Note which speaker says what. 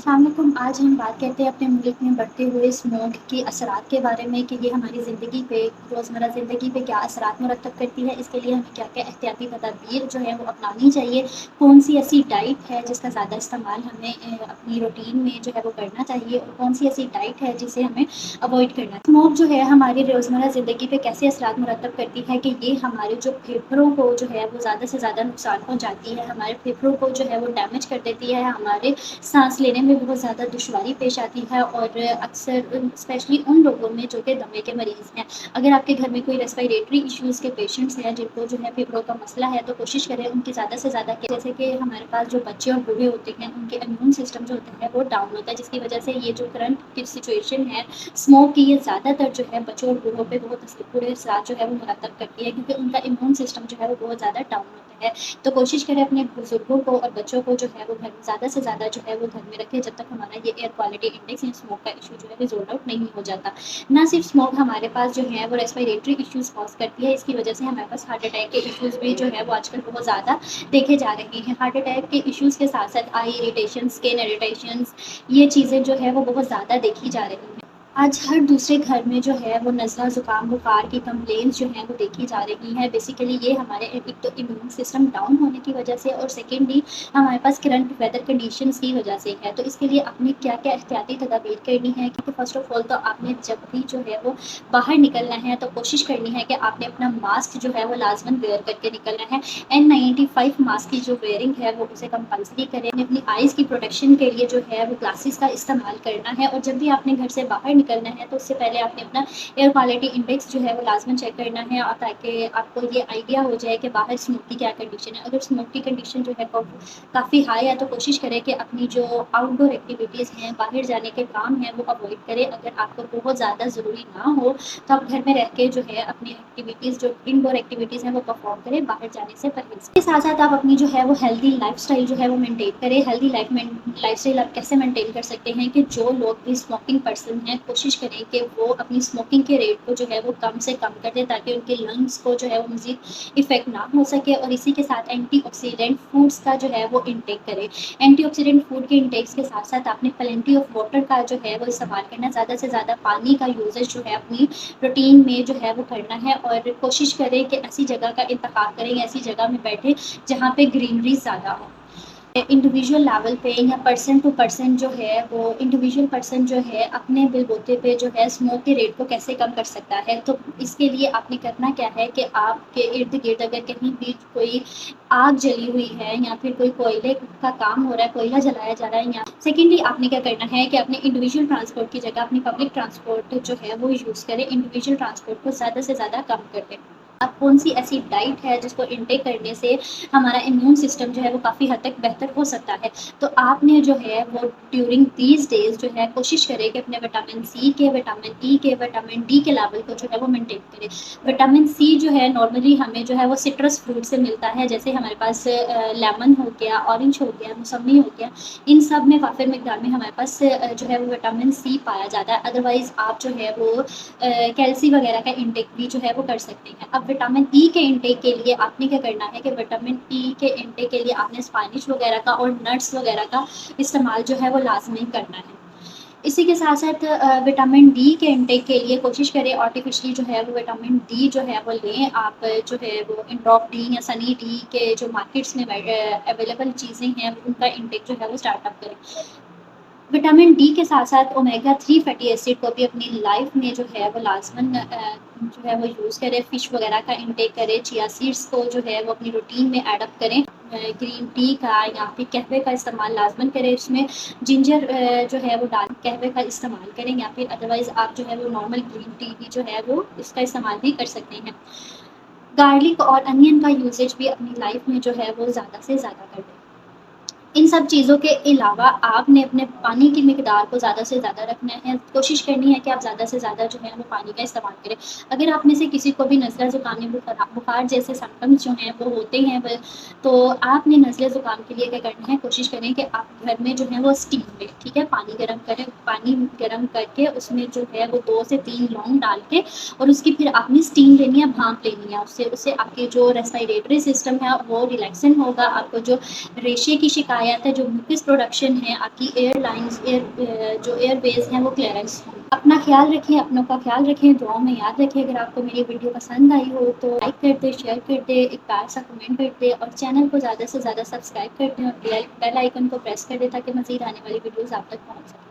Speaker 1: अस्सलाम वालेकुम। आज हम बात करते हैं अपने मुल्क में बढ़ते हुए स्मोक के असरात के बारे में कि ये हमारी ज़िंदगी पे, रोज़मर्रा ज़िंदगी पे क्या असरात मुरतब करती है। इसके लिए हमें क्या-क्या एहतियाती तदाबीर जो है वो अपनानी चाहिए। कौन-सी ऐसी डाइट है जिसका ज़्यादा इस्तेमाल हमें अपनी रूटीन में जो है वो करना चाहिए और कौन-सी ऐसी डाइट है जिसे हमें अवॉइड करना है। स्मोक जो है हमारी रोज़मर्रा ज़िंदगी पे कैसे असरात मुरतब करती है कि ये हमारे जो फेफड़ों को जो है वो ज़्यादा से ज़्यादा नुकसान पहुँचाती है। हमारे फेफड़ों को जो है वो डैमेज कर देती है, हमारे साँस लेने में बहुत ज़्यादा दुश्वारी पेश आती है और अक्सर स्पेशली उन लोगों में जो कि दमे के मरीज़ हैं। अगर आपके घर में कोई रेस्पिरेटरी इश्यूज़ के पेशेंट्स हैं जिनको जो है फेफड़ों का मसला है, तो कोशिश करें उनकी ज़्यादा से ज़्यादा जैसे कि हमारे पास जो बच्चे और बूढ़े होते हैं उनके इम्यून सिस्टम जो होता है वो डाउन होता है, जिसकी वजह से ये जो करंट की सिचुएशन है स्मोक की, ये ज़्यादातर जो है बच्चों और बूढ़ों पे बहुत बुरे असरात जो है वो मुरतब करती है, क्योंकि उनका इम्यून सिस्टम जो है वो बहुत ज़्यादा डाउन होता है। तो कोशिश करें अपने बुजुर्गों को और बच्चों को जो है वो घर में ज़्यादा से ज़्यादा जो है वो घर में रखें, जब तक हमारा ये एयर क्वालिटी इंडेक्स या स्मोक का इशू जो है रिजॉल्व आउट नहीं हो जाता। ना सिर्फ स्मोक हमारे पास जो है वो रेस्पिरेटरी इश्यूज़ कॉज़ करती है, इसकी वजह से हमारे पास हार्ट अटैक के इश्यूज़ भी जो है वो आजकल बहुत ज़्यादा देखे जा रहे हैं। हार्ट अटैक के इश्यूज़ के साथ-साथ आई इरिटेशन, स्किन इरिटेशंस, ये चीज़ें जो है वो बहुत ज़्यादा देखी जा रही हैं। आज हर दूसरे घर में जो है वो नज़ला, ज़ुकाम, बुखार की कंप्लेंट्स जो हैं वो देखी जा रही हैं। बेसिकली ये हमारे एक तो इम्यून सिस्टम डाउन होने की वजह से और सेकेंडली हमारे पास करंट वेदर कंडीशंस की वजह से है। तो इसके लिए आपने क्या-क्या एहतियाती तदाबीर करनी है, क्योंकि फ़र्स्ट ऑफ ऑल तो आपने जब भी जो है वो बाहर निकलना है तो कोशिश करनी है कि आपने अपना मास्क जो है वो लाज़मन वेयर करके निकलना है। N95 मास्क की जो वेयरिंग है वो उसे कंपल्सरी करें। अपनी आइज़ की प्रोटेक्शन के लिए जो है वो ग्लासेस का इस्तेमाल करना है और जब भी आपने घर से बाहर निकलना है तो उससे पहले आपने अपना एयर क्वालिटी इंडेक्स जो है वो लाज़मन चेक करना है, और ताकि आपको ये आइडिया हो जाए कि बाहर स्मोक की क्या कंडीशन है। अगर स्मोक की कंडीशन जो है काफ़ी हाई है तो कोशिश करें कि अपनी जो आउटडोर एक्टिविटीज़ हैं, बाहर जाने के काम हैं, वो अवॉइड करें। अगर आपको बहुत ज़्यादा ज़रूरी ना हो तो आप घर में रह के जो है अपनी एक्टिविटीज़, जो इनडोर एक्टिविटीज़ हैं वो परफॉर्म करें, बाहर जाने से परहेज़। इसके साथ साथ आप अपनी जो है वो हेल्दी लाइफस्टाइल जो है वो मेंटेन करें। हेल्दी लाइफस्टाइल आप कैसे मेंटेन कर सकते हैं कि जो लोग भी स्मोकिंग पर्सन हैं, कोशिश करें कि वो अपनी स्मोकिंग के रेट को जो है वो कम से कम कर दें, ताकि उनके लंग्स को जो है वो मज़ीद इफ़ेक्ट ना हो सके। और इसी के साथ एंटीऑक्सीडेंट फूड्स का जो है वो इंटेक करें। एंटीऑक्सीडेंट फूड के इंटेक्स के साथ साथ आपने प्लेंटी ऑफ वाटर का जो है वो इस्तेमाल करना, ज़्यादा से ज़्यादा पानी का यूज़ेज जो है अपनी रूटीन में जो है वो करना है। और कोशिश करें कि ऐसी जगह का इंतखाब करें, ऐसी जगह में बैठें जहाँ पे ग्रीनरी ज़्यादा हो। इंडिविजुअल लेवल पे या पर्सन टू पर्सन जो है वो इंडिविजुअल पर्सन जो है अपने बलबूते पे जो है स्मोक के रेट को कैसे कम कर सकता है। तो इसके लिए आपने करना क्या है कि आपके इर्द गिर्द अगर कहीं भी कोई आग जली हुई है या फिर कोई कोयले का काम हो रहा है, कोयला जलाया जा रहा है, या सेकेंडली आपने क्या करना है कि अपने इंडिविजुअल ट्रांसपोर्ट की जगह अपनी पब्लिक ट्रांसपोर्ट जो है वो यूज़ करें। इंडिविजुअल ट्रांसपोर्ट को ज़्यादा से ज़्यादा कम कर दें। अब कौन-सी ऐसी डाइट है जिसको इनटेक करने से हमारा इम्यून सिस्टम जो है वो काफ़ी हद तक बेहतर हो सकता है। तो आपने जो है वो ड्यूरिंग दीज़ डेज़ जो है कोशिश करें कि अपने विटामिन सी के, विटामिन ई के, विटामिन डी के लेवल को जो है वो मेंटेन करें। विटामिन सी जो है नॉर्मली हमें जो है वो सिट्रस फ्रूट से मिलता है, जैसे हमारे पास लेमन हो गया, ऑरेंज हो गया, मौसम्मी हो गया, इन सब में वाफ़िर मिकदार में हमारे पास जो है वो विटामिन सी पाया जाता है। अदरवाइज़ आप जो है वो कैल्सी वगैरह का इंटेक भी जो है वो कर सकते हैं। अब विटामिन ई के इंटेक के लिए आपने क्या करना है कि विटामिन ई के इंटेक के लिए आपने स्पाइनिश वगैरह का और नट्स वगैरह का इस्तेमाल जो है वो लाज़मी करना है। इसी के साथ-साथ विटामिन डी के इंटेक के लिए कोशिश करें आर्टिफ़िशियली जो है वो विटामिन डी जो है वो लें। आप जो है वो इंड्रॉप डी या सनी डी के जो मार्केट्स में अवेलेबल चीज़ें हैं उनका इंटेक जो है वो स्टार्टअप करें। विटामिन डी के साथ-साथ ओमेगा 3 फैटी एसिड को भी अपनी लाइफ में जो है वो लाज़मन जो है वो यूज़ करें। फ़िश वगैरह का इंटेक करें, चिया सीड्स को जो है वो अपनी रूटीन में ऐड अप करें। ग्रीन टी का या फिर कहवे का इस्तेमाल लाज़मन करें, इसमें जिंजर जो है वो डाल कहवे का इस्तेमाल करें, या फिर अदरवाइज़ आप जो है वो नॉर्मल ग्रीन टी भी जो है वो इसका इस्तेमाल भी कर सकते हैं। गार्लिक और अनियन का यूसेज भी अपनी लाइफ में जो है वो ज़्यादा से ज़्यादा करें। इन सब चीज़ों के अलावा आपने अपने पानी की मिकदार को ज़्यादा से ज़्यादा रखना है। कोशिश करनी है कि आप ज़्यादा से ज़्यादा जो है वो पानी का इस्तेमाल करें। अगर आप में से किसी को भी नज़ला, ज़ुकाम या बुखार जैसे सिम्पटम्स जो हैं वो होते हैं तो आपने नज़ले ज़ुकाम के लिए क्या करना है, कोशिश करें कि आप घर में जो है वो स्टीम लें। ठीक है। पानी गर्म करके उसमें जो है वो 2 से 3 लौंग डाल के और उसकी फिर आपने स्टीम लेनी है, भाप लेनी है। उससे आपके जो रेस्पिरेटरी सिस्टम है वो रिलैक्सन होगा। आपको जो रेशे की शिकायत है, जो म्यूकस प्रोडक्शन है, आपकी जो एयरवेज हैं वो क्लियरेंस हों। अपना ख्याल रखें, अपनों का ख्याल रखें, दुआओं में याद रखें। अगर आपको मेरी वीडियो पसंद आई हो तो लाइक कर दे, शेयर कर दे, एक प्यार सा कमेंट कर दे और चैनल को ज़्यादा से ज़्यादा सब्सक्राइब कर दें और बेल आइकन को प्रेस कर दें ताकि मज़ीद आने वाली वीडियोज़ आप तक पहुँच सकें।